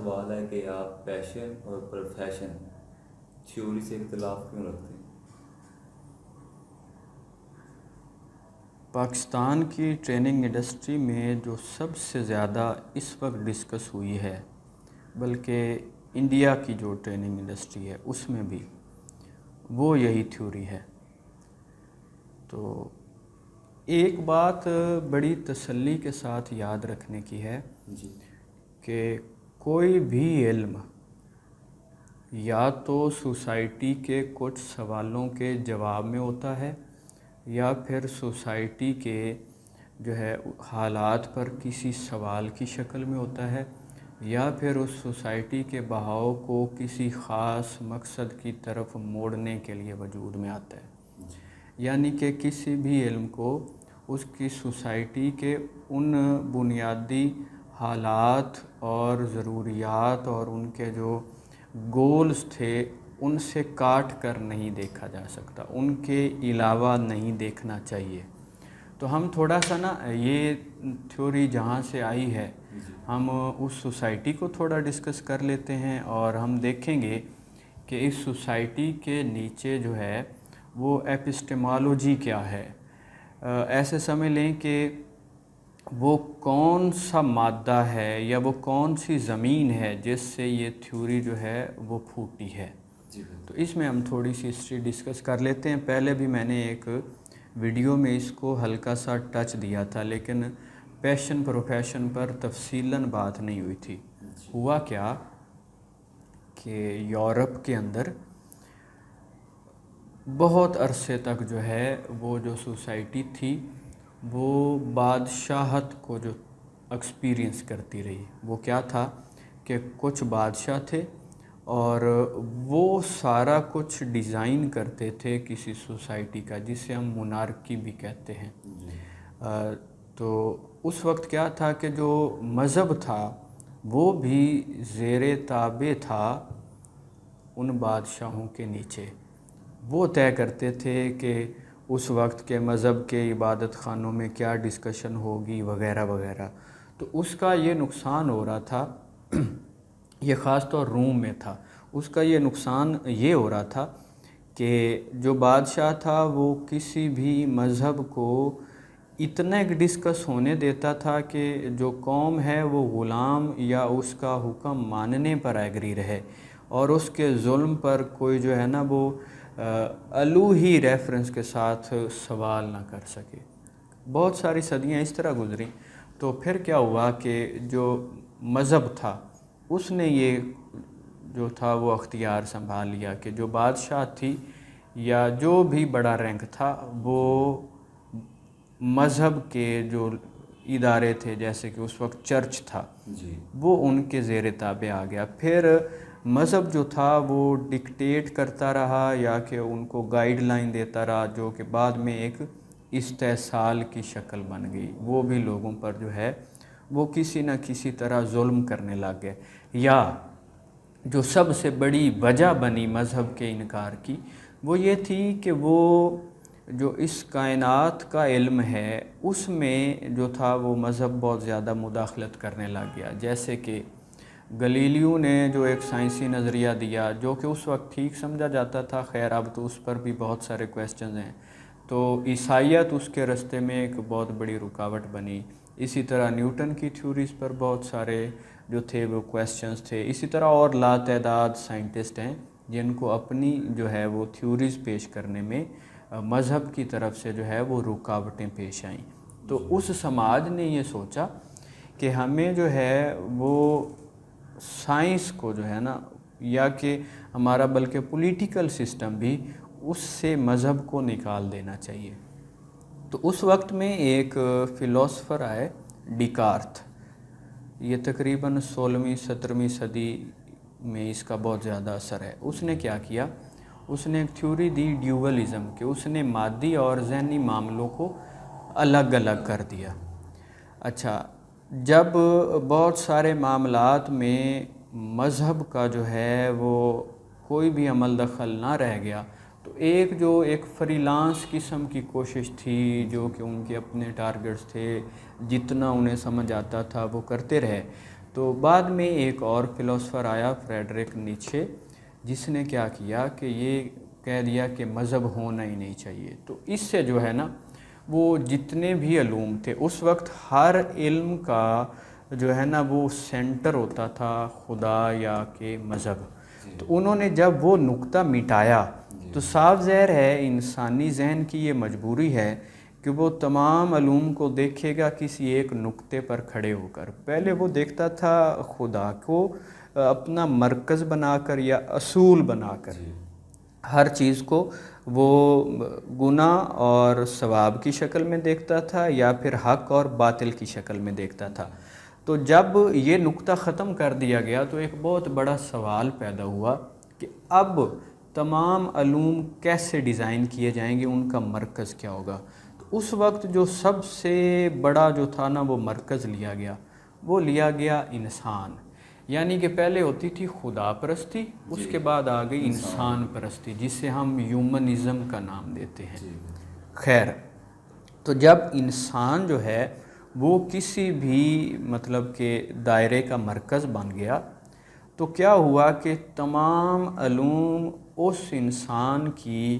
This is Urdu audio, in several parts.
سوال ہے کہ آپ پیشن اور پروفیشن تھیوری سے اختلاف کیوں رکھتے ہیں؟ پاکستان کی ٹریننگ انڈسٹری میں جو سب سے زیادہ اس وقت ڈسکس ہوئی ہے، بلکہ انڈیا کی جو ٹریننگ انڈسٹری ہے اس میں بھی وہ یہی تھیوری ہے۔ تو ایک بات بڑی تسلی کے ساتھ یاد رکھنے کی ہے جی کہ کوئی بھی علم یا تو سوسائٹی کے کچھ سوالوں کے جواب میں ہوتا ہے، یا پھر سوسائٹی کے جو ہے حالات پر کسی سوال کی شکل میں ہوتا ہے، یا پھر اس سوسائٹی کے بہاؤ کو کسی خاص مقصد کی طرف موڑنے کے لیے وجود میں آتا ہے۔ یعنی کہ کسی بھی علم کو اس کی سوسائٹی کے ان بنیادی حالات اور ضروریات اور ان کے جو گولز تھے ان سے کاٹ کر نہیں دیکھا جا سکتا، ان کے علاوہ نہیں دیکھنا چاہیے۔ تو ہم تھوڑا سا یہ تھیوری جہاں سے آئی ہے ہم اس سوسائٹی کو تھوڑا ڈسکس کر لیتے ہیں، اور ہم دیکھیں گے کہ اس سوسائٹی کے نیچے جو ہے وہ ایپسٹیمالوجی کیا ہے۔ ایسے سمجھ لیں کہ وہ کون سا مادہ ہے یا وہ کون سی زمین ہے جس سے یہ تھیوری جو ہے وہ پھوٹی ہے۔ تو اس میں ہم تھوڑی سی ہسٹری ڈسکس کر لیتے ہیں۔ پہلے بھی میں نے ایک ویڈیو میں اس کو ہلکا سا ٹچ دیا تھا، لیکن پیشن پروفیشن پر تفصیلاً بات نہیں ہوئی تھی۔ ہوا کیا کہ یورپ کے اندر بہت عرصے تک جو ہے وہ جو سوسائٹی تھی وہ بادشاہت کو جو ایکسپیرینس کرتی رہی۔ وہ کیا تھا کہ کچھ بادشاہ تھے اور وہ سارا کچھ ڈیزائن کرتے تھے کسی سوسائٹی کا، جسے ہم مونارکی بھی کہتے ہیں۔ تو اس وقت کیا تھا کہ جو مذہب تھا وہ بھی زیر تابع تھا ان بادشاہوں کے نیچے۔ وہ طے کرتے تھے کہ اس وقت کے مذہب کے عبادت خانوں میں کیا ڈسکشن ہوگی وغیرہ وغیرہ۔ تو اس کا یہ نقصان ہو رہا تھا، یہ خاص طور روم میں تھا، اس کا یہ نقصان یہ ہو رہا تھا کہ جو بادشاہ تھا وہ کسی بھی مذہب کو اتنا ڈسکس ہونے دیتا تھا کہ جو قوم ہے وہ غلام یا اس کا حکم ماننے پر ایگری رہے، اور اس کے ظلم پر کوئی جو ہے وہ الوہی ریفرنس کے ساتھ سوال نہ کر سکے۔ بہت ساری صدیاں اس طرح گزریں۔ تو پھر کیا ہوا کہ جو مذہب تھا اس نے یہ جو تھا وہ اختیار سنبھال لیا کہ جو بادشاہ تھی یا جو بھی بڑا رینک تھا وہ مذہب کے جو ادارے تھے، جیسے کہ اس وقت چرچ تھا، وہ ان کے زیر تابع آ گیا۔ پھر مذہب جو تھا وہ ڈکٹیٹ کرتا رہا یا کہ ان کو گائیڈ لائن دیتا رہا، جو کہ بعد میں ایک استحصال کی شکل بن گئی۔ وہ بھی لوگوں پر جو ہے وہ کسی نہ کسی طرح ظلم کرنے لگ گئے۔ یا جو سب سے بڑی وجہ بنی مذہب کے انکار کی وہ یہ تھی کہ وہ جو اس کائنات کا علم ہے اس میں جو تھا وہ مذہب بہت زیادہ مداخلت کرنے لگ گیا۔ جیسے کہ گلیلیو نے جو ایک سائنسی نظریہ دیا جو کہ اس وقت ٹھیک سمجھا جاتا تھا، خیر اب تو اس پر بھی بہت سارے کویسچنز ہیں، تو عیسائیت اس کے راستے میں ایک بہت بڑی رکاوٹ بنی۔ اسی طرح نیوٹن کی تھیوریز پر بہت سارے جو تھے وہ کویسچنز تھے۔ اسی طرح اور لاتعداد سائنٹسٹ ہیں جن کو اپنی جو ہے وہ تھیوریز پیش کرنے میں مذہب کی طرف سے جو ہے وہ رکاوٹیں پیش آئیں۔ تو اس سماج نے یہ سوچا کہ ہمیں جو ہے وہ سائنس کو جو ہے یا کہ ہمارا بلکہ پولیٹیکل سسٹم بھی اس سے مذہب کو نکال دینا چاہیے۔ تو اس وقت میں ایک فلاسفر آئے، ڈیکارت۔ یہ تقریباً 16ویں 17ویں صدی میں اس کا بہت زیادہ اثر ہے۔ اس نے کیا کیا، اس نے ایک تھیوری دی ڈیولزم کہ اس نے مادی اور ذہنی معاملوں کو الگ الگ کر دیا۔ اچھا، جب بہت سارے معاملات میں مذہب کا جو ہے وہ کوئی بھی عمل دخل نہ رہ گیا، تو ایک فری لانس قسم کی کوشش تھی جو کہ ان کے اپنے ٹارگٹس تھے، جتنا انہیں سمجھ آتا تھا وہ کرتے رہے۔ تو بعد میں ایک اور فلاسفر آیا فریڈرک نیچے، جس نے کیا کیا کہ یہ کہہ دیا کہ مذہب ہونا ہی نہیں چاہیے. تو اس سے جو ہے نا وہ جتنے بھی علوم تھے اس وقت، ہر علم کا جو ہے نا وہ سینٹر ہوتا تھا خدا یا کہ مذہب. تو انہوں نے جب وہ نقطہ مٹایا تو صاف ظاہر ہے انسانی ذہن کی یہ مجبوری ہے کہ وہ تمام علوم کو دیکھے گا کسی ایک نقطے پر کھڑے ہو کر. پہلے وہ دیکھتا تھا خدا کو اپنا مرکز بنا کر یا اصول بنا کر، ہر چیز کو وہ گناہ اور ثواب کی شکل میں دیکھتا تھا یا پھر حق اور باطل کی شکل میں دیکھتا تھا. تو جب یہ نقطہ ختم کر دیا گیا تو ایک بہت بڑا سوال پیدا ہوا کہ اب تمام علوم کیسے ڈیزائن کیے جائیں گے، ان کا مرکز کیا ہوگا. تو اس وقت جو سب سے بڑا جو تھا نا وہ مرکز لیا گیا، وہ لیا گیا انسان. یعنی کہ پہلے ہوتی تھی خدا پرستی، اس کے بعد آ گئی انسان پرستی، جسے ہم ہیومنزم کا نام دیتے ہیں. خیر، تو جب انسان جو ہے وہ کسی بھی مطلب کہ دائرے کا مرکز بن گیا تو کیا ہوا کہ تمام علوم اس انسان کی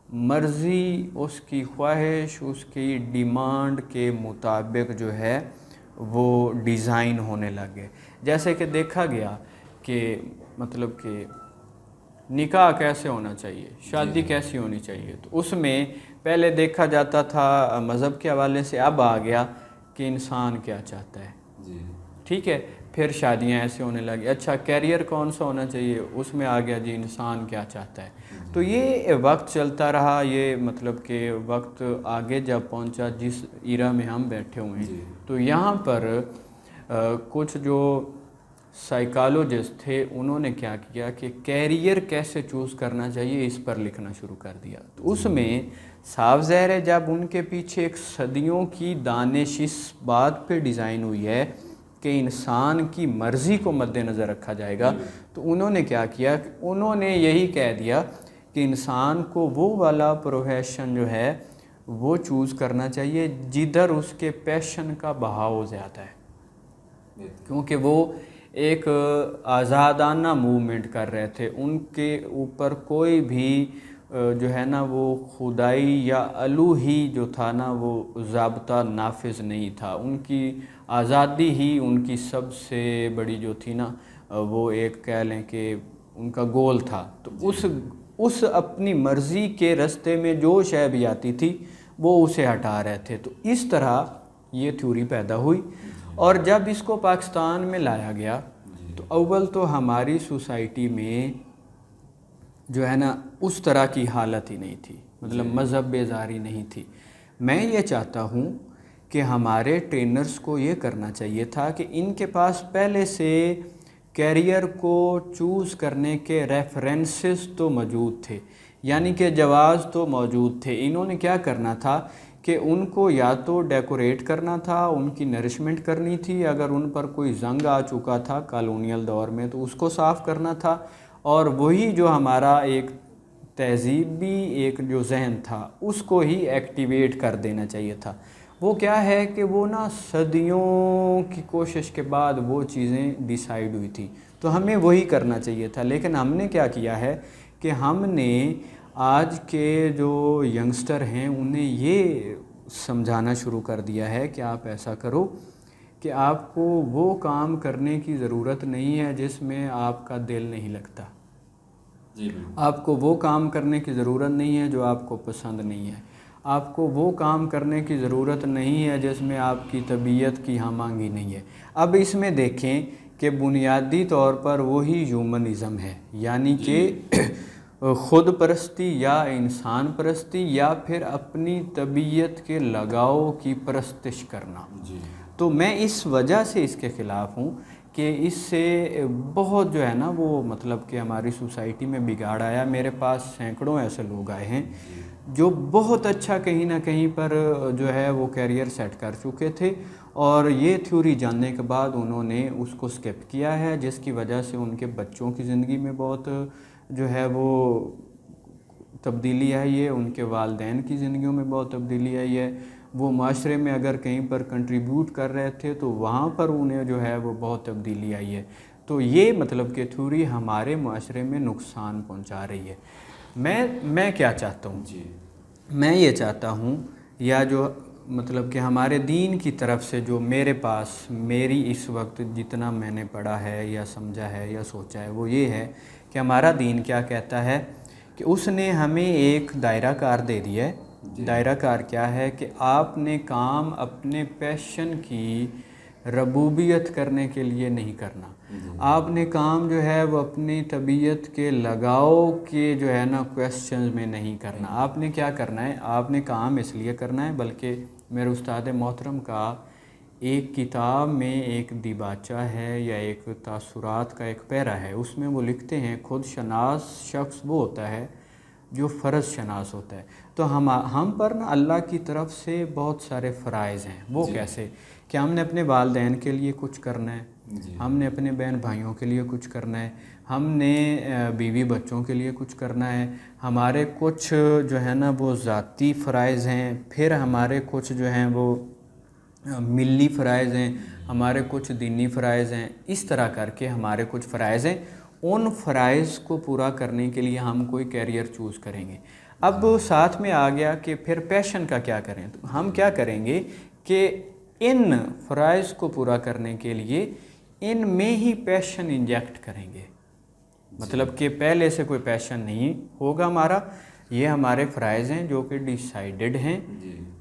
مرضی، اس کی خواہش، اس کی ڈیمانڈ کے مطابق جو ہے وہ ڈیزائن ہونے لگے. جیسے کہ دیکھا گیا کہ مطلب کہ نکاح کیسے ہونا چاہیے، شادی کیسی ہونی چاہیے، تو اس میں پہلے دیکھا جاتا تھا مذہب کے حوالے سے، اب آ گیا کہ انسان کیا چاہتا ہے. ٹھیک ہے، پھر شادیاں ایسے ہونے لگی. اچھا، کیریئر کون سا ہونا چاہیے، اس میں آ گیا جی انسان کیا چاہتا ہے. تو یہ وقت چلتا رہا، یہ مطلب کہ وقت آگے جب پہنچا جس ایرا میں ہم بیٹھے ہوئے ہیں، تو یہاں پر کچھ جو سائیکالوجسٹ تھے انہوں نے کیا کیا کہ کیریئر کیسے چوز کرنا چاہیے اس پر لکھنا شروع کر دیا. تو اس میں صاف ظاہر ہے جب ان کے پیچھے ایک صدیوں کی دانش اس بات پہ ڈیزائن ہوئی ہے کہ انسان کی مرضی کو مد نظر رکھا جائے گا، تو انہوں نے کیا کیا کہ انہوں نے یہی کہہ دیا کہ انسان کو وہ والا پروفیشن جو ہے وہ چوز کرنا چاہیے جدھر اس کے پیشن کا بہاؤ زیادہ ہے، کیونکہ وہ ایک آزادانہ موومنٹ کر رہے تھے. ان کے اوپر کوئی بھی جو ہے نا وہ خدائی یا الوہی جو تھا نا وہ ضابطہ نافذ نہیں تھا. ان کی آزادی ہی ان کی سب سے بڑی جو تھی نا وہ ایک کہہ لیں کہ ان کا گول تھا. تو اس اپنی مرضی کے رستے میں جو شے بھی آتی تھی وہ اسے ہٹا رہے تھے. تو اس طرح یہ تھیوری پیدا ہوئی، اور جب اس کو پاکستان میں لایا گیا تو اول تو ہماری سوسائٹی میں جو ہے نا اس طرح کی حالت ہی نہیں تھی، مطلب مذہب بیزاری نہیں تھی. میں یہ چاہتا ہوں کہ ہمارے ٹرینرز کو یہ کرنا چاہیے تھا کہ ان کے پاس پہلے سے کیریئر کو چوز کرنے کے ریفرنسز تو موجود تھے، یعنی کہ جواز تو موجود تھے. انہوں نے کیا کرنا تھا کہ ان کو یا تو ڈیکوریٹ کرنا تھا، ان کی نرشمنٹ کرنی تھی، اگر ان پر کوئی زنگ آ چکا تھا کالونیل دور میں تو اس کو صاف کرنا تھا، اور وہی جو ہمارا ایک تہذیبی ایک جو ذہن تھا اس کو ہی ایکٹیویٹ کر دینا چاہیے تھا. وہ کیا ہے کہ وہ نا صدیوں کی کوشش کے بعد وہ چیزیں ڈیسائیڈ ہوئی تھی، تو ہمیں وہی کرنا چاہیے تھا. لیکن ہم نے کیا کیا ہے کہ ہم نے آج کے جو ینگسٹر ہیں انہیں یہ سمجھانا شروع کر دیا ہے کہ آپ ایسا کرو کہ آپ کو وہ کام کرنے کی ضرورت نہیں ہے جس میں آپ کا دل نہیں لگتا. آپ کو وہ کام کرنے کی ضرورت نہیں ہے جو آپ کو پسند نہیں ہے. آپ کو وہ کام کرنے کی ضرورت نہیں ہے جس میں آپ کی طبیعت کی ہم آہنگی نہیں ہے. اب اس میں دیکھیں کہ بنیادی طور پر وہی ہیومنزم ہے، یعنی کہ خود پرستی یا انسان پرستی یا پھر اپنی طبیعت کے لگاؤ کی پرستش کرنا. تو میں اس وجہ سے اس کے خلاف ہوں کہ اس سے بہت جو ہے نا وہ مطلب کہ ہماری سوسائٹی میں بگاڑ آیا. میرے پاس سینکڑوں ایسے لوگ آئے ہیں جو بہت اچھا کہیں نہ کہیں پر جو ہے وہ کیریئر سیٹ کر چکے تھے، اور یہ تھیوری جاننے کے بعد انہوں نے اس کو سکپ کیا ہے، جس کی وجہ سے ان کے بچوں کی زندگی میں بہت جو ہے وہ تبدیلی آئی ہے، ان کے والدین کی زندگیوں میں بہت تبدیلی آئی ہے، وہ معاشرے میں اگر کہیں پر کنٹریبیوٹ کر رہے تھے تو وہاں پر انہیں جو ہے وہ بہت تبدیلی آئی ہے. تو یہ مطلب کہ تھیوری ہمارے معاشرے میں نقصان پہنچا رہی ہے. میں کیا چاہتا ہوں؟ جی میں یہ چاہتا ہوں، یا جو مطلب کہ ہمارے دین کی طرف سے جو میرے پاس میری اس وقت جتنا میں نے پڑھا ہے یا سمجھا ہے یا سوچا ہے وہ یہ ہے کہ ہمارا دین کیا کہتا ہے کہ اس نے ہمیں ایک دائرہ کار دے دیا ہے. دائرہ کار کیا ہے کہ آپ نے کام اپنے پیشن کی ربوبیت کرنے کے لیے نہیں کرنا. آپ نے کام جو ہے وہ اپنی طبیعت کے لگاؤ کے جو ہے نا کویسچنز میں نہیں کرنا. آپ نے کیا کرنا ہے؟ آپ نے کام اس لیے کرنا ہے، بلکہ میرے استاد محترم کا ایک کتاب میں ایک دیباچہ ہے یا ایک تاثرات کا ایک پیرا ہے، اس میں وہ لکھتے ہیں خود شناس شخص وہ ہوتا ہے جو فرض شناس ہوتا ہے. تو ہم پر نا اللہ کی طرف سے بہت سارے فرائض ہیں. وہ کیسے کہ ہم نے اپنے والدین کے لیے کچھ کرنا ہے، ہم نے اپنے بہن بھائیوں کے لیے کچھ کرنا ہے، ہم نے بیوی بچوں کے لیے کچھ کرنا ہے، ہمارے کچھ جو ہے نا وہ ذاتی فرائض ہیں، پھر ہمارے کچھ جو ہیں وہ ملی فرائض ہیں، ہمارے کچھ دینی فرائض ہیں. اس طرح کر کے ہمارے کچھ فرائض ہیں. ان فرائض کو پورا کرنے کے لیے ہم کوئی کیریئر چوز کریں گے. اب ساتھ میں آ گیا کہ پھر پیشن کا کیا کریں. تو ہم کیا کریں گے کہ ان فرائض کو پورا کرنے کے لیے ان میں ہی پیشن انجیکٹ کریں گے. مطلب کہ پہلے سے کوئی پیشن نہیں ہوگا ہمارا، یہ ہمارے فرائض ہیں جو کہ ڈیسائیڈڈ ہیں.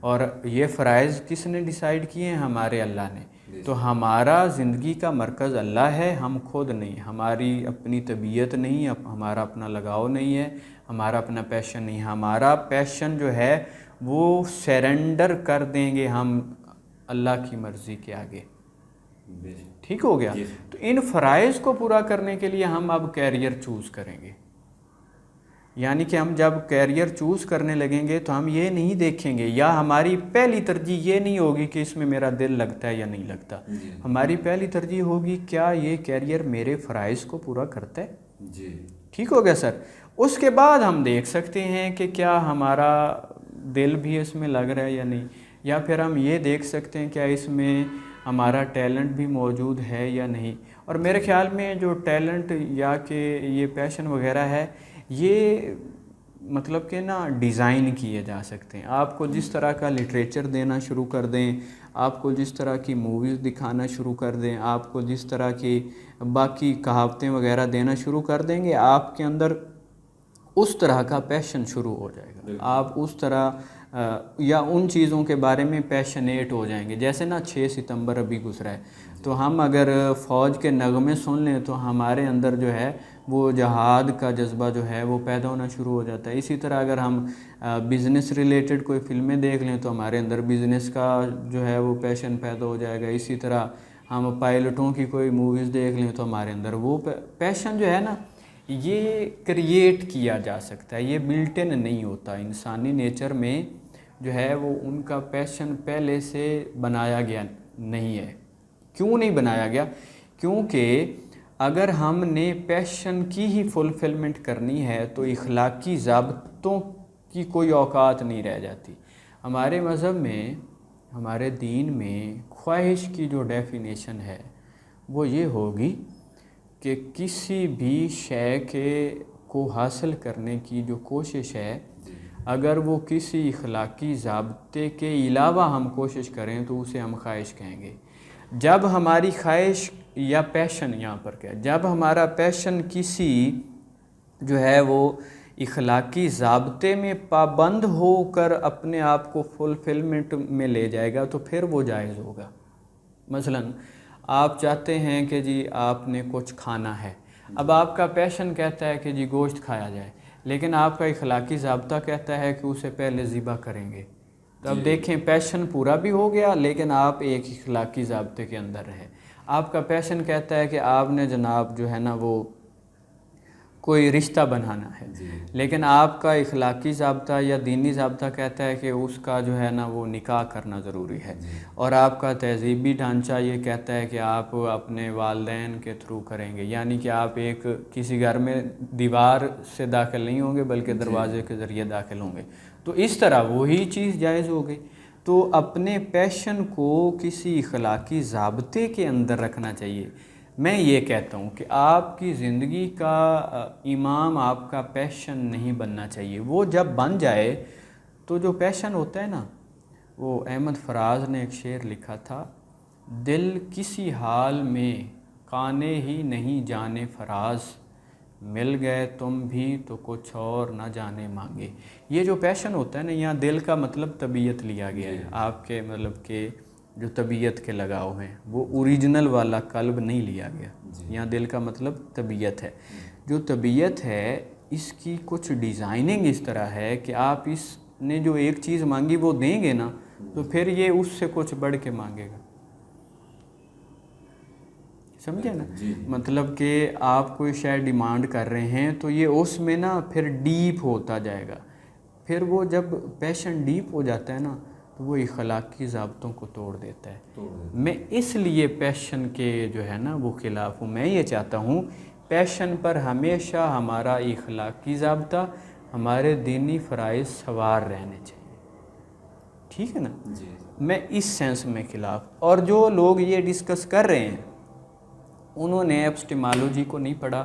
اور یہ فرائض کس نے ڈیسائیڈ کیے ہیں؟ ہمارے اللہ نے. تو ہمارا زندگی کا مرکز اللہ ہے، ہم خود نہیں. ہماری اپنی طبیعت نہیں، ہمارا اپنا لگاؤ نہیں ہے، ہمارا اپنا پیشن نہیں. ہمارا پیشن جو ہے وہ سیرنڈر کر دیں گے ہم اللہ کی مرضی کے آگے. ٹھیک ہو گیا؟ تو ان فرائض کو پورا کرنے کے لیے ہم اب کیریئر چوز کریں گے. یعنی کہ ہم جب کیریئر چوز کرنے لگیں گے تو ہم یہ نہیں دیکھیں گے، یا ہماری پہلی ترجیح یہ نہیں ہوگی کہ اس میں میرا دل لگتا ہے یا نہیں لگتا. ہماری پہلی ترجیح ہوگی کیا یہ کیریئر میرے فرائض کو پورا کرتا ہے. ٹھیک ہو گیا سر؟ اس کے بعد ہم دیکھ سکتے ہیں کہ کیا ہمارا دل بھی اس میں لگ رہا ہے یا نہیں، یا پھر ہم یہ دیکھ سکتے ہیں کیا اس میں ہمارا ٹیلنٹ بھی موجود ہے یا نہیں. اور میرے خیال میں جو ٹیلنٹ یا کہ یہ پیشن وغیرہ ہے یہ مطلب کہ نا ڈیزائن کیے جا سکتے ہیں. آپ کو جس طرح کا لٹریچر دینا شروع کر دیں، آپ کو جس طرح کی موویز دکھانا شروع کر دیں، آپ کو جس طرح کی باقی کہاوتیں وغیرہ دینا شروع کر دیں گے، آپ کے اندر اس طرح کا پیشن شروع ہو جائے گا. آپ اس طرح یا ان چیزوں کے بارے میں پیشنیٹ ہو جائیں گے. جیسے نا 6 ستمبر ابھی گزرا ہے، تو ہم اگر فوج کے نغمے سن لیں تو ہمارے اندر جو ہے وہ جہاد کا جذبہ جو ہے وہ پیدا ہونا شروع ہو جاتا ہے. اسی طرح اگر ہم بزنس ریلیٹڈ کوئی فلمیں دیکھ لیں تو ہمارے اندر بزنس کا جو ہے وہ پیشن پیدا ہو جائے گا. اسی طرح ہم پائلٹوں کی کوئی موویز دیکھ لیں تو ہمارے اندر وہ پیشن جو ہے نا یہ کریٹ کیا جا سکتا ہے، یہ بلٹ ان نہیں ہوتا. انسانی نیچر میں جو ہے وہ ان کا پیشن پہلے سے بنایا گیا نہیں ہے. کیوں نہیں بنایا گیا؟ کیونکہ اگر ہم نے پیشن کی ہی فلفلمنٹ کرنی ہے تو اخلاقی ضابطوں کی کوئی اوقات نہیں رہ جاتی. ہمارے مذہب میں، ہمارے دین میں خواہش کی جو ڈیفینیشن ہے وہ یہ ہوگی کہ کسی بھی شے کو حاصل کرنے کی جو کوشش ہے، اگر وہ کسی اخلاقی ضابطے کے علاوہ ہم کوشش کریں تو اسے ہم خواہش کہیں گے. جب ہماری خواہش یا پیشن، یہاں پر کیا، جب ہمارا پیشن کسی جو ہے وہ اخلاقی ضابطے میں پابند ہو کر اپنے آپ کو فلفلمنٹ میں لے جائے گا تو پھر وہ جائز ہوگا. مثلاً آپ چاہتے ہیں کہ جی آپ نے کچھ کھانا ہے، اب آپ کا پیشن کہتا ہے کہ جی گوشت کھایا جائے، لیکن آپ کا اخلاقی ضابطہ کہتا ہے کہ اسے پہلے ذبح کریں گے. تو اب دیکھیں پیشن پورا بھی ہو گیا لیکن آپ ایک اخلاقی ضابطے کے اندر رہے. آپ کا پیشن کہتا ہے کہ آپ نے جناب جو ہے نا وہ کوئی رشتہ بنانا ہے، لیکن آپ کا اخلاقی ضابطہ یا دینی ضابطہ کہتا ہے کہ اس کا جو ہے نا وہ نکاح کرنا ضروری ہے. اور آپ کا تہذیبی ڈھانچہ یہ کہتا ہے کہ آپ اپنے والدین کے تھرو کریں گے. یعنی کہ آپ ایک کسی گھر میں دیوار سے داخل نہیں ہوں گے بلکہ دروازے کے ذریعے داخل ہوں گے. تو اس طرح وہی چیز جائز ہو گئی. تو اپنے پیشن کو کسی اخلاقی ضابطے کے اندر رکھنا چاہیے۔ میں یہ کہتا ہوں کہ آپ کی زندگی کا امام آپ کا پیشن نہیں بننا چاہیے۔ وہ جب بن جائے تو جو پیشن ہوتا ہے نا، وہ احمد فراز نے ایک شعر لکھا تھا، دل کسی حال میں کانے ہی نہیں جانے فراز، مل گئے تم بھی تو کچھ اور نہ جانے مانگے۔ یہ جو پیشن ہوتا ہے نا، یہاں دل کا مطلب طبیعت لیا گیا ہے، آپ کے مطلب کہ جو طبیعت کے لگاؤ ہیں، وہ اوریجنل والا قلب نہیں لیا گیا۔ یہاں دل کا مطلب طبیعت ہے۔ جو طبیعت ہے اس کی کچھ ڈیزائننگ اس طرح ہے کہ آپ اس نے جو ایک چیز مانگی وہ دیں گے نا، تو پھر یہ اس سے کچھ بڑھ کے مانگے گا۔ سمجھے نا؟ مطلب کہ آپ کوئی شاید ڈیمانڈ کر رہے ہیں تو یہ اس میں نا پھر ڈیپ ہوتا جائے گا۔ پھر وہ جب پیشن ڈیپ ہو جاتا ہے نا تو وہ اخلاقی ضابطوں کو توڑ دیتا ہے۔ میں اس لیے پیشن کے جو ہے نا وہ خلاف ہوں۔ میں یہ چاہتا ہوں پیشن پر ہمیشہ ہمارا اخلاقی ضابطہ، ہمارے دینی فرائض سوار رہنے چاہیے۔ ٹھیک ہے نا؟ میں اس سینس میں خلاف۔ اور جو لوگ یہ ڈسکس کر رہے ہیں انہوں نے ایپسٹیمالوجی کو نہیں پڑھا،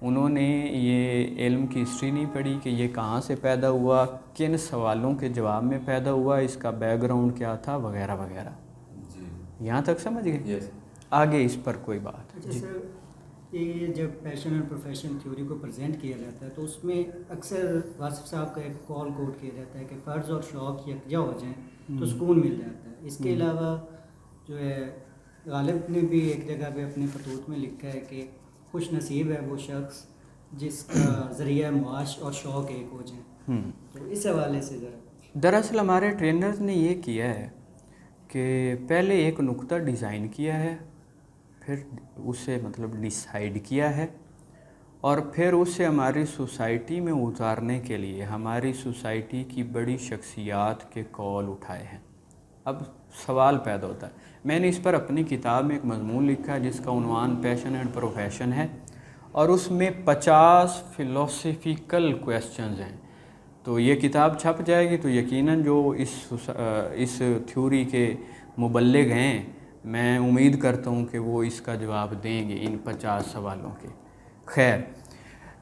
انہوں نے یہ علم کی ہسٹری نہیں پڑھی کہ یہ کہاں سے پیدا ہوا، کن سوالوں کے جواب میں پیدا ہوا، اس کا بیک گراؤنڈ کیا تھا، وغیرہ وغیرہ۔ یہاں تک سمجھ گئے؟ آگے اس پر کوئی بات؟ سر، یہ جب پیشن اور پروفیشن تھیوری کو پریزنٹ کیا جاتا ہے تو اس میں اکثر واصف صاحب کا ایک کال کوٹ کیا جاتا ہے کہ فرض اور شوق یکجا ہو جائیں تو سکون مل جاتا ہے۔ اس کے علاوہ جو ہے غالب نے بھی ایک جگہ پہ اپنے خطوط میں لکھا ہے کہ خوش نصیب ہے وہ شخص جس کا ذریعہ معاش اور شوق ایک ہو جائیں۔ تو اس حوالے سے ذرا۔ دراصل ہمارے ٹرینرز نے یہ کیا ہے کہ پہلے ایک نقطہ ڈیزائن کیا ہے، پھر اسے مطلب ڈیسائیڈ کیا ہے، اور پھر اسے ہماری سوسائٹی میں اتارنے کے لیے ہماری سوسائٹی کی بڑی شخصیات کے کال اٹھائے ہیں۔ اب سوال پیدا ہوتا ہے، میں نے اس پر اپنی کتاب میں ایک مضمون لکھا ہے جس کا عنوان پیشن اینڈ پروفیشن ہے، اور اس میں 50 فلاسفیکل کویسچنز ہیں۔ تو یہ کتاب چھپ جائے گی تو یقیناً جو اس تھیوری کے مبلغ ہیں، میں امید کرتا ہوں کہ وہ اس کا جواب دیں گے ان 50 سوالوں کے۔ خیر،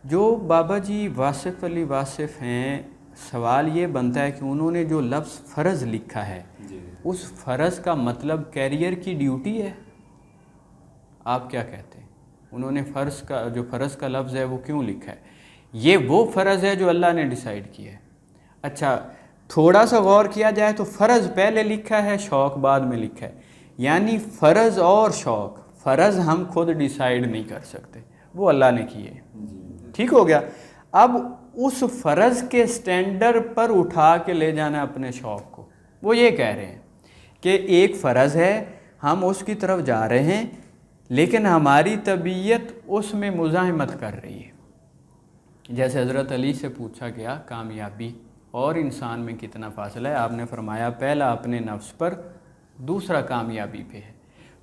جو بابا جی واصف علی واصف ہیں، سوال یہ بنتا ہے کہ انہوں نے جو لفظ فرض لکھا ہے اس فرض کا مطلب کیریئر کی ڈیوٹی ہے؟ آپ کیا کہتے ہیں؟ انہوں نے فرض کا لفظ ہے وہ کیوں لکھا ہے؟ یہ وہ فرض ہے جو اللہ نے ڈیسائیڈ کیا ہے۔ اچھا، تھوڑا سا غور کیا جائے تو فرض پہلے لکھا ہے، شوق بعد میں لکھا ہے، یعنی فرض اور شوق، فرض ہم خود ڈیسائیڈ نہیں کر سکتے، وہ اللہ نے کیے۔ ٹھیک ہو گیا؟ اب اس فرض کے سٹینڈرڈ پر اٹھا کے لے جانا اپنے شوق کو۔ وہ یہ کہہ رہے ہیں کہ ایک فرض ہے، ہم اس کی طرف جا رہے ہیں، لیکن ہماری طبیعت اس میں مزاحمت کر رہی ہے۔ جیسے حضرت علی سے پوچھا گیا کامیابی اور انسان میں کتنا فاصلہ ہے، آپ نے فرمایا پہلا اپنے نفس پر، دوسرا کامیابی پہ ہے۔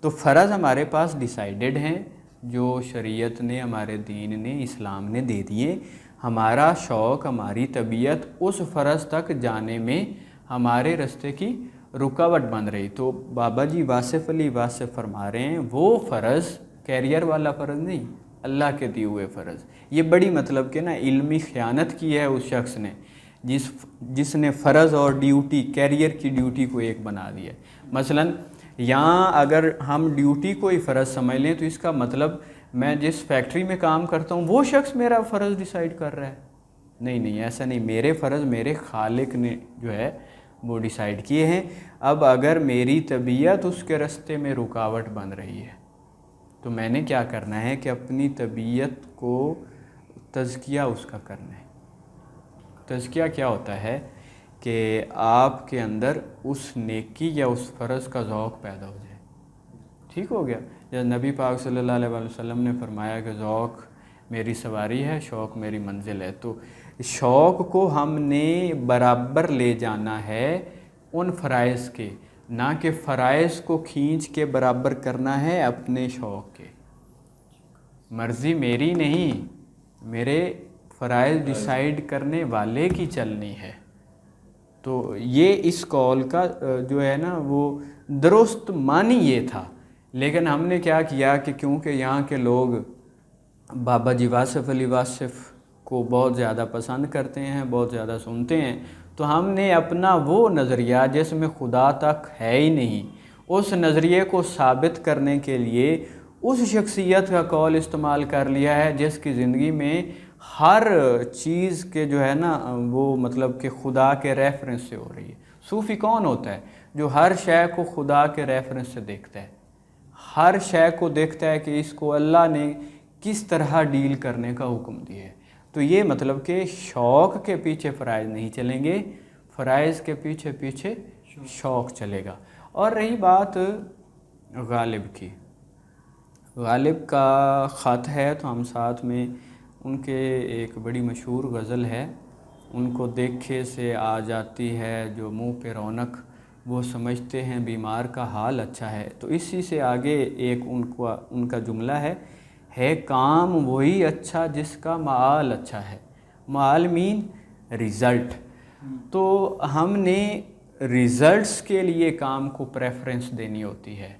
تو فرض ہمارے پاس ڈیسائیڈڈ ہیں جو شریعت نے، ہمارے دین نے، اسلام نے دے دیے۔ ہمارا شوق، ہماری طبیعت اس فرض تک جانے میں ہمارے رستے کی رکاوٹ بن رہی۔ تو بابا جی واصف علی واصف فرما رہے ہیں وہ فرض کیریئر والا فرض نہیں، اللہ کے دیے ہوئے فرض۔ یہ بڑی مطلب کہ نا علمی خیانت کی ہے اس شخص نے جس نے فرض اور ڈیوٹی، کیریئر کی ڈیوٹی کو ایک بنا دیا۔ مثلاً یہاں اگر ہم ڈیوٹی کو ہی فرض سمجھ لیں تو اس کا مطلب میں جس فیکٹری میں کام کرتا ہوں وہ شخص میرا فرض ڈیسائیڈ کر رہا ہے۔ نہیں، ایسا نہیں، میرے فرض میرے خالق نے جو ہے وہ ڈیسائیڈ کیے ہیں۔ اب اگر میری طبیعت اس کے راستے میں رکاوٹ بن رہی ہے تو میں نے کیا کرنا ہے کہ اپنی طبیعت کو تزکیہ اس کا کرنا ہے۔ تزکیہ کیا ہوتا ہے کہ آپ کے اندر اس نیکی یا اس فرض کا ذوق پیدا ہو جائے۔ ٹھیک ہو گیا؟ جب نبی پاک صلی اللہ علیہ وسلم نے فرمایا کہ ذوق میری سواری ہے، شوق میری منزل ہے، تو شوق کو ہم نے برابر لے جانا ہے ان فرائض کے، نہ کہ فرائض کو کھینچ کے برابر کرنا ہے اپنے شوق کے۔ مرضی میری نہیں، میرے فرائض ڈیسائیڈ کرنے والے کی چلنی ہے۔ تو یہ اس قول کا جو ہے نا وہ درست معنی یہ تھا، لیکن ہم نے کیا کیا کہ کیونکہ یہاں کے لوگ بابا جی واصف علی واصف کو بہت زیادہ پسند کرتے ہیں، بہت زیادہ سنتے ہیں، تو ہم نے اپنا وہ نظریہ جس میں خدا تک ہے ہی نہیں، اس نظریے کو ثابت کرنے کے لیے اس شخصیت کا قول استعمال کر لیا ہے جس کی زندگی میں ہر چیز کے جو ہے نا وہ مطلب کہ خدا کے ریفرنس سے ہو رہی ہے۔ صوفی کون ہوتا ہے؟ جو ہر شے کو خدا کے ریفرنس سے دیکھتا ہے، ہر شے کو دیکھتا ہے کہ اس کو اللہ نے کس طرح ڈیل کرنے کا حکم دیا ہے۔ تو یہ مطلب کہ شوق کے پیچھے فرائض نہیں چلیں گے، فرائض کے پیچھے پیچھے شوق چلے گا۔ اور رہی بات غالب کی، غالب کا خط ہے تو ہم ساتھ میں ان کے ایک بڑی مشہور غزل ہے، ان کو دیکھے سے آ جاتی ہے جو منہ پہ رونق، وہ سمجھتے ہیں بیمار کا حال اچھا ہے۔ تو اسی سے آگے ایک ان کا جملہ ہے کام وہی اچھا جس کا معال اچھا ہے۔ معال مین رزلٹ۔ تو ہم نے ریزلٹس کے لیے کام کو پریفرنس دینی ہوتی ہے۔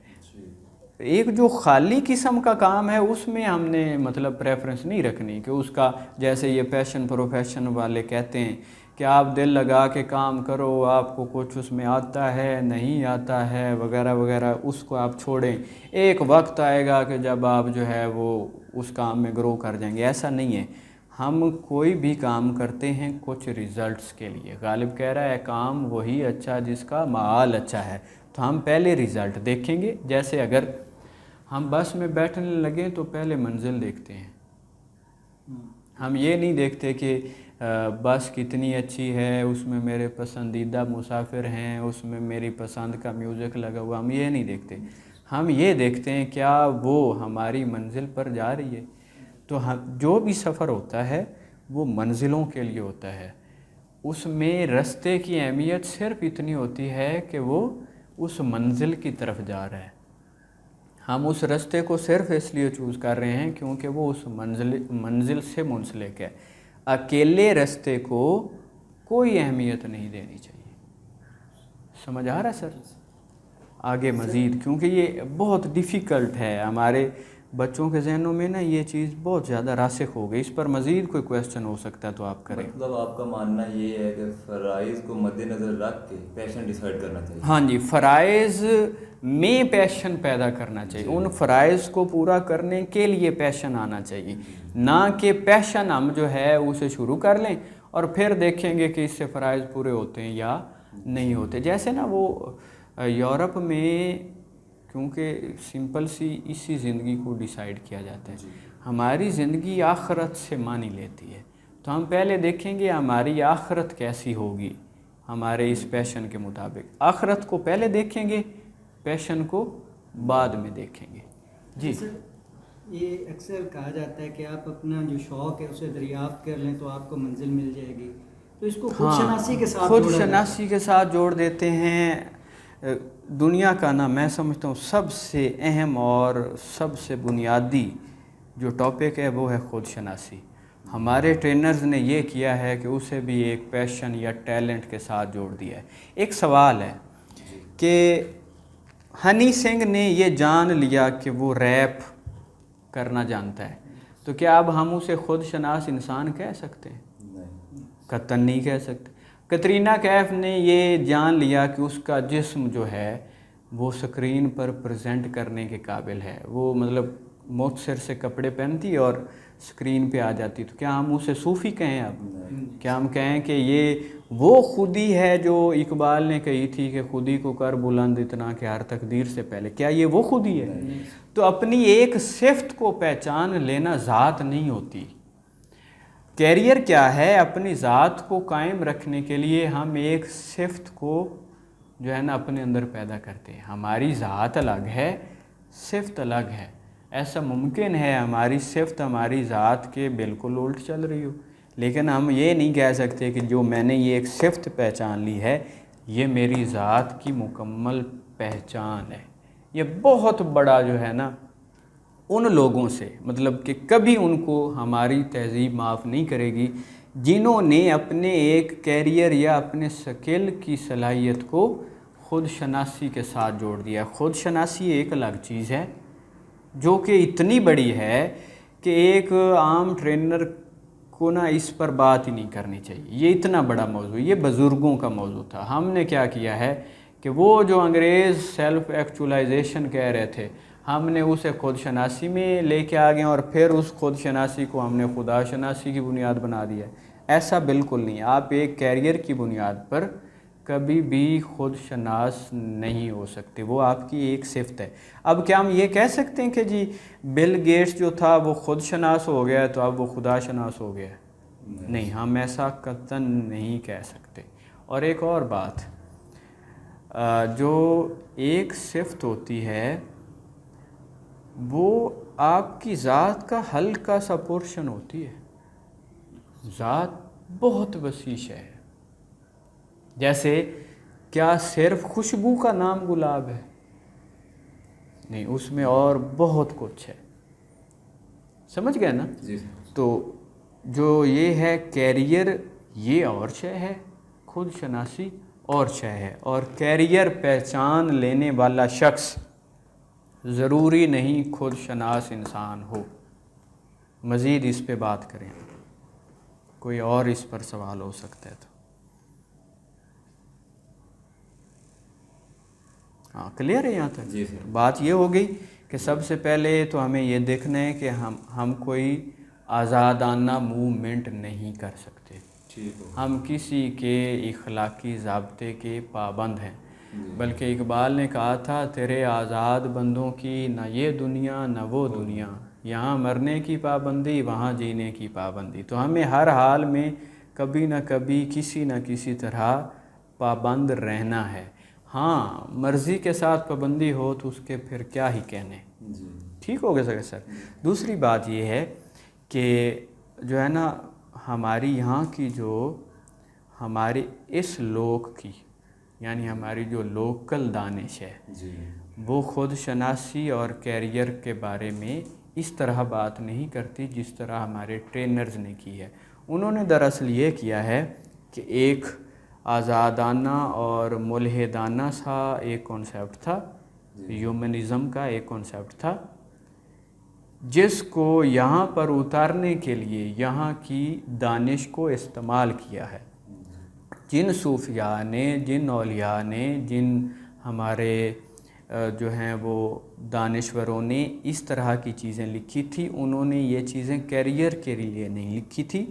ایک جو خالی قسم کا کام ہے اس میں ہم نے مطلب پریفرنس نہیں رکھنی کہ اس کا، جیسے یہ پیشن پروفیشن والے کہتے ہیں کہ آپ دل لگا کے کام کرو، آپ کو کچھ اس میں آتا ہے نہیں آتا ہے وغیرہ وغیرہ، اس کو آپ چھوڑیں، ایک وقت آئے گا کہ جب آپ جو ہے وہ اس کام میں گرو کر جائیں گے۔ ایسا نہیں ہے، ہم کوئی بھی کام کرتے ہیں کچھ ریزلٹس کے لیے۔ غالب کہہ رہا ہے کام وہی اچھا جس کا معال اچھا ہے، تو ہم پہلے ریزلٹ دیکھیں گے۔ جیسے اگر ہم بس میں بیٹھنے لگیں تو پہلے منزل دیکھتے ہیں، ہم یہ نہیں دیکھتے کہ بس کتنی اچھی ہے، اس میں میرے پسندیدہ مسافر ہیں، اس میں میری پسند کا میوزک لگا ہوا، ہم یہ نہیں دیکھتے۔ ہم یہ دیکھتے ہیں کیا وہ ہماری منزل پر جا رہی ہے۔ تو جو بھی سفر ہوتا ہے وہ منزلوں کے لیے ہوتا ہے، اس میں رستے کی اہمیت صرف اتنی ہوتی ہے کہ وہ اس منزل کی طرف جا رہا ہے۔ ہم اس رستے کو صرف اس لیے چوز کر رہے ہیں کیونکہ وہ اس منزل سے منسلک ہے۔ اکیلے رستے کو کوئی اہمیت نہیں دینی چاہیے۔ سمجھ آ رہا ہے سر؟ آگے مزید، کیونکہ یہ بہت ڈیفیکلٹ ہے، ہمارے بچوں کے ذہنوں میں نا یہ چیز بہت زیادہ راسخ ہو گئی۔ اس پر مزید کوئی کویسچن ہو سکتا ہے تو آپ کریں۔ مطلب آپ کا ماننا یہ ہے کہ فرائض کو مد نظر رکھ کے پیشن ڈیسائیڈ کرنا چاہیے؟ ہاں جی، فرائض میں پیشن پیدا کرنا چاہیے، ان فرائض کو پورا کرنے کے لیے پیشن آنا چاہیے، نہ کہ پیشن ہم جو ہے اسے شروع کر لیں اور پھر دیکھیں گے کہ اس سے فرائض پورے ہوتے ہیں یا نہیں ہوتے۔ جیسے نا وہ یورپ میں کیونکہ سمپل سی اسی زندگی کو ڈیسائیڈ کیا جاتا ہے، ہماری زندگی آخرت سے معنی لیتی ہے، تو ہم پہلے دیکھیں گے ہماری آخرت کیسی ہوگی ہمارے اس پیشن کے مطابق۔ آخرت کو پہلے دیکھیں گے، پیشن کو بعد میں دیکھیں گے۔ جی سر، یہ اکثر کہا جاتا ہے کہ آپ اپنا جو شوق ہے اسے دریافت کر لیں تو آپ کو منزل مل جائے گی، تو اس کو خود شناسی کے ساتھ خود شناسی کے ساتھ جوڑ دیتے ہیں۔ دنیا کا نا میں سمجھتا ہوں سب سے اہم اور سب سے بنیادی جو ٹاپک ہے وہ ہے خود شناسی۔ ہمارے ٹرینرز نے یہ کیا ہے کہ اسے بھی ایک پیشن یا ٹیلنٹ کے ساتھ جوڑ دیا ہے۔ ایک سوال ہے کہ ہنی سنگھ نے یہ جان لیا کہ وہ ریپ کرنا جانتا ہے، تو کیا اب ہم اسے خود شناس انسان کہہ سکتے ہیں؟ قطعاً نہیں کہہ سکتے۔ کترینہ کیف نے یہ جان لیا کہ اس کا جسم جو ہے وہ سکرین پر پریزنٹ کرنے کے قابل ہے، وہ مطلب مختصر سے کپڑے پہنتی اور سکرین پہ آ جاتی، تو کیا ہم اسے صوفی کہیں؟ اب کیا ہم کہیں کہ یہ وہ خودی ہے جو اقبال نے کہی تھی کہ خودی کو کر بلند اتنا کہ ہر تقدیر سے پہلے؟ کیا یہ وہ خودی ہے؟ تو اپنی ایک صفت کو پہچان لینا ذات نہیں ہوتی۔ کیریئر کیا ہے؟ اپنی ذات کو قائم رکھنے کے لیے ہم ایک صفت کو جو ہے نا اپنے اندر پیدا کرتے ہیں۔ ہماری ذات الگ ہے، صفت الگ ہے۔ ایسا ممکن ہے ہماری صفت ہماری ذات کے بالکل الٹ چل رہی ہو، لیکن ہم یہ نہیں کہہ سکتے کہ جو میں نے یہ ایک صفت پہچان لی ہے یہ میری ذات کی مکمل پہچان ہے۔ یہ بہت بڑا جو ہے نا ان لوگوں سے، مطلب کہ کبھی ان کو ہماری تہذیب معاف نہیں کرے گی جنہوں نے اپنے ایک کیریئر یا اپنے سکل کی صلاحیت کو خود شناسی کے ساتھ جوڑ دیا. خود شناسی ایک الگ چیز ہے جو کہ اتنی بڑی ہے کہ ایک عام ٹرینر کو نا اس پر بات ہی نہیں کرنی چاہیے. یہ اتنا بڑا موضوع، یہ بزرگوں کا موضوع تھا. ہم نے کیا کیا ہے کہ وہ جو انگریز سیلف ایکچولائزیشن کہہ رہے تھے، ہم نے اسے خود شناسی میں لے کے آ گئے اور پھر اس خود شناسی کو ہم نے خدا شناسی کی بنیاد بنا دیا. ایسا بالکل نہیں. آپ ایک کیریئر کی بنیاد پر کبھی بھی خود شناس نہیں ہو سکتے، وہ آپ کی ایک صفت ہے. اب کیا ہم یہ کہہ سکتے ہیں کہ جی بل گیٹس جو تھا وہ خود شناس ہو گیا تو اب وہ خدا شناس ہو گیا؟ نہیں، ہم ایسا قطعاً نہیں کہہ سکتے. اور ایک اور بات، جو ایک صفت ہوتی ہے وہ آپ کی ذات کا ہلکا سا پورشن ہوتی ہے. ذات بہت وسیع ہے. جیسے کیا صرف خوشبو کا نام گلاب ہے؟ نہیں، اس میں اور بہت کچھ ہے. سمجھ گئے نا؟ جی. تو جو یہ ہے کیریئر، یہ اور شے ہے، خود شناسی اور شے ہے. اور کیریئر پہچان لینے والا شخص ضروری نہیں خود شناس انسان ہو. مزید اس پہ بات کریں، کوئی اور اس پر سوال ہو سکتا ہے تو. ہاں، کلیئر ہے یہاں تک؟ جی سر. بات یہ ہو گئی کہ سب سے پہلے تو ہمیں یہ دیکھنا ہے کہ ہم کوئی آزادانہ موومنٹ نہیں کر سکتے. ہم کسی کے اخلاقی ضابطے کے پابند ہیں. بلکہ اقبال نے کہا تھا، تیرے آزاد بندوں کی نہ یہ دنیا نہ وہ دنیا، یہاں مرنے کی پابندی وہاں جینے کی پابندی. تو ہمیں ہر حال میں کبھی نہ کبھی کسی نہ کسی طرح پابند رہنا ہے. ہاں، مرضی کے ساتھ پابندی ہو تو اس کے پھر کیا ہی کہنے. ٹھیک ہو گیا سر. دوسری بات یہ ہے کہ جو ہے نا ہماری یہاں کی جو ہمارے اس لوک کی، یعنی ہماری جو لوکل دانش ہے، وہ خود شناسی اور کیریئر کے بارے میں اس طرح بات نہیں کرتی جس طرح ہمارے ٹرینرز نے کی ہے. انہوں نے دراصل یہ کیا ہے کہ ایک آزادانہ اور ملحدانہ سا ایک کانسیپٹ تھا، ہیومنزم کا ایک کانسیپٹ تھا، جس کو یہاں پر اتارنے کے لیے یہاں کی دانش کو استعمال کیا ہے. جن صوفیاء نے، جن اولیاء نے، جن ہمارے جو ہیں وہ دانشوروں نے اس طرح کی چیزیں لکھی تھی، انہوں نے یہ چیزیں کیریئر کے لیے نہیں لکھی تھی،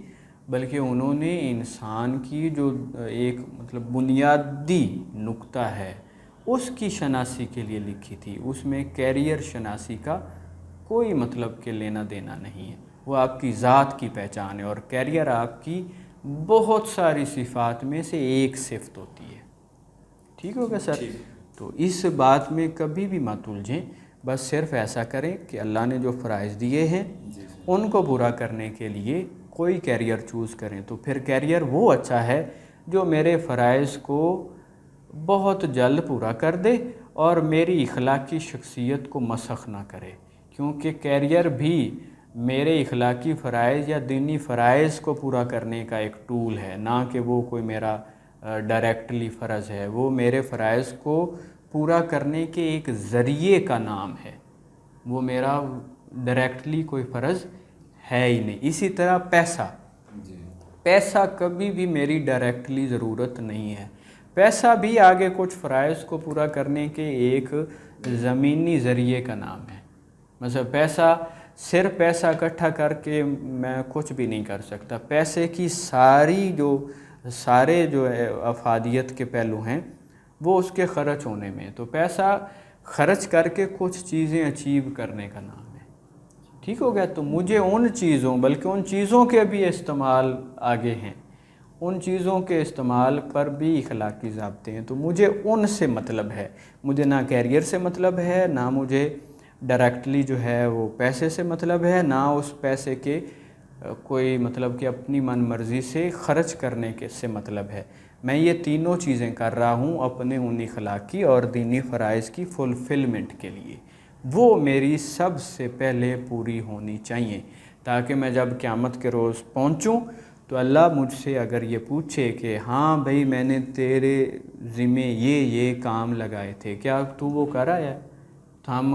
بلکہ انہوں نے انسان کی جو ایک مطلب بنیادی نقطہ ہے اس کی شناسی کے لیے لکھی تھی. اس میں کیریئر شناسی کا کوئی مطلب کہ لینا دینا نہیں ہے. وہ آپ کی ذات کی پہچان ہے، اور کیریئر آپ کی بہت ساری صفات میں سے ایک صفت ہوتی ہے. ٹھیک ہوگا سر؟ تو اس بات میں کبھی بھی مت الجھیں. بس صرف ایسا کریں کہ اللہ نے جو فرائض دیے ہیں ان کو پورا کرنے کے لیے کوئی کیریئر چوز کریں. تو پھر کیریئر وہ اچھا ہے جو میرے فرائض کو بہت جلد پورا کر دے اور میری اخلاقی شخصیت کو مسخ نہ کرے. کیونکہ کیریئر بھی میرے اخلاقی فرائض یا دینی فرائض کو پورا کرنے کا ایک ٹول ہے، نہ کہ وہ کوئی میرا ڈائریکٹلی فرض ہے. وہ میرے فرائض کو پورا کرنے کے ایک ذریعے کا نام ہے، وہ میرا ڈائریکٹلی کوئی فرض ہے ہی نہیں. اسی طرح پیسہ کبھی بھی میری ڈائریکٹلی ضرورت نہیں ہے. پیسہ بھی آگے کچھ فرائض کو پورا کرنے کے ایک زمینی ذریعے کا نام ہے. مثلا صرف پیسہ اکٹھا کر کے میں کچھ بھی نہیں کر سکتا. پیسے کی سارے جو افادیت کے پہلو ہیں وہ اس کے خرچ ہونے میں. تو پیسہ خرچ کر کے کچھ چیزیں اچیو کرنے کا نام ہے. ٹھیک ہو گیا؟ تو مجھے ان چیزوں، بلکہ ان چیزوں کے بھی استعمال آگے ہیں، ان چیزوں کے استعمال پر بھی اخلاقی ضابطے ہیں. تو مجھے ان سے مطلب ہے. مجھے نہ کیریئر سے مطلب ہے، نہ مجھے ڈائریکٹلی جو ہے وہ پیسے سے مطلب ہے، نہ اس پیسے کے کوئی مطلب کہ اپنی من مرضی سے خرچ کرنے کے سے مطلب ہے. میں یہ تینوں چیزیں کر رہا ہوں اپنے ان اخلاقی اور دینی فرائض کی فلفلمنٹ کے لیے. وہ میری سب سے پہلے پوری ہونی چاہیے تاکہ میں جب قیامت کے روز پہنچوں تو اللہ مجھ سے اگر یہ پوچھے کہ ہاں بھائی میں نے تیرے ذمے یہ کام لگائے تھے، کیا تو وہ کر آیا ہے؟ تو ہم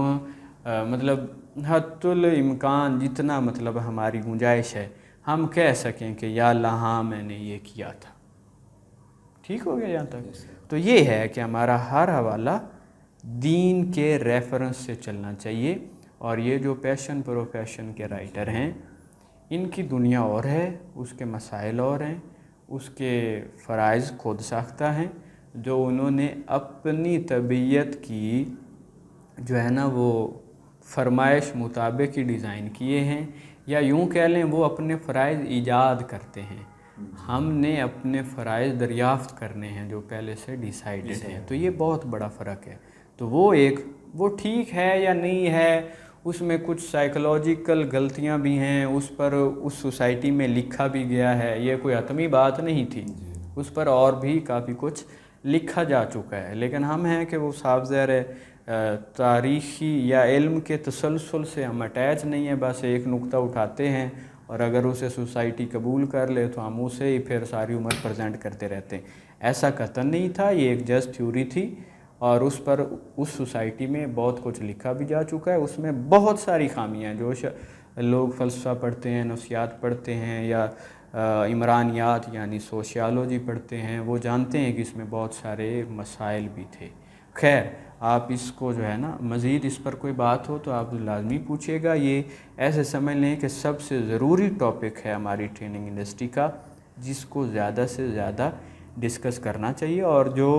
مطلب حد الامکان جتنا مطلب ہماری گنجائش ہے ہم کہہ سکیں کہ یا اللہ ہاں میں نے یہ کیا تھا. ٹھیک ہو گیا یہاں تک؟ تو یہ ہے کہ ہمارا ہر حوالہ دین کے ریفرنس سے چلنا چاہیے. اور یہ جو پیشن پروفیشن کے رائٹر ہیں ان کی دنیا اور ہے، اس کے مسائل اور ہیں، اس کے فرائض خود ساختہ ہیں جو انہوں نے اپنی طبیعت کی جو ہے نا وہ فرمائش مطابق ہی ڈیزائن کیے ہیں، یا یوں کہہ لیں وہ اپنے فرائض ایجاد کرتے ہیں. ہم نے اپنے فرائض دریافت کرنے ہیں جو پہلے سے ڈیسائیڈڈ ہیں. تو یہ بہت بڑا فرق ہے. تو وہ ٹھیک ہے یا نہیں ہے، اس میں کچھ سائیکلوجیکل غلطیاں بھی ہیں، اس پر اس سوسائٹی میں لکھا بھی گیا ہے، یہ کوئی حتمی بات نہیں تھی، اس پر اور بھی کافی کچھ لکھا جا چکا ہے. لیکن ہم ہیں کہ وہ صاف ظاہر ہے تاریخی یا علم کے تسلسل سے ہم اٹیچ نہیں ہیں، بس ایک نقطہ اٹھاتے ہیں اور اگر اسے سوسائٹی قبول کر لے تو ہم اسے ہی پھر ساری عمر پریزنٹ کرتے رہتے ہیں. ایسا قطعاً نہیں تھا، یہ ایک جسٹ تھیوری تھی اور اس پر اس سوسائٹی میں بہت کچھ لکھا بھی جا چکا ہے. اس میں بہت ساری خامیاں جو لوگ فلسفہ پڑھتے ہیں، نفسیات پڑھتے ہیں یا عمرانیات یعنی سوشیالوجی پڑھتے ہیں وہ جانتے ہیں کہ اس میں بہت سارے مسائل بھی تھے. خیر آپ اس کو جو ہے نا مزید اس پر کوئی بات ہو تو آپ لازمی پوچھیے گا. یہ ایسے سمجھ لیں کہ سب سے ضروری ٹاپک ہے ہماری ٹریننگ انڈسٹری کا، جس کو زیادہ سے زیادہ ڈسکس کرنا چاہیے اور جو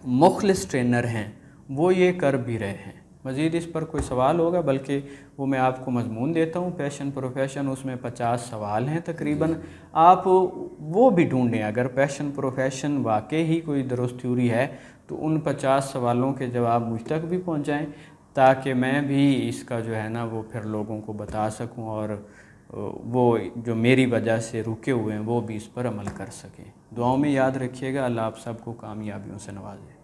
مخلص ٹرینر ہیں وہ یہ کر بھی رہے ہیں. مزید اس پر کوئی سوال ہوگا، بلکہ وہ میں آپ کو مضمون دیتا ہوں پیشن پروفیشن، اس میں 50 سوال ہیں تقریباً. آپ وہ بھی ڈھونڈیں، اگر پیشن پروفیشن واقعی ہی کوئی درست تھیوری ہے تو ان 50 سوالوں کے جواب مجھ تک بھی پہنچائیں تاکہ میں بھی اس کا جو ہے نا وہ پھر لوگوں کو بتا سکوں اور وہ جو میری وجہ سے رکے ہوئے ہیں وہ بھی اس پر عمل کر سکیں. دعاؤں میں یاد رکھیے گا. اللہ آپ سب کو کامیابیوں سے نوازے.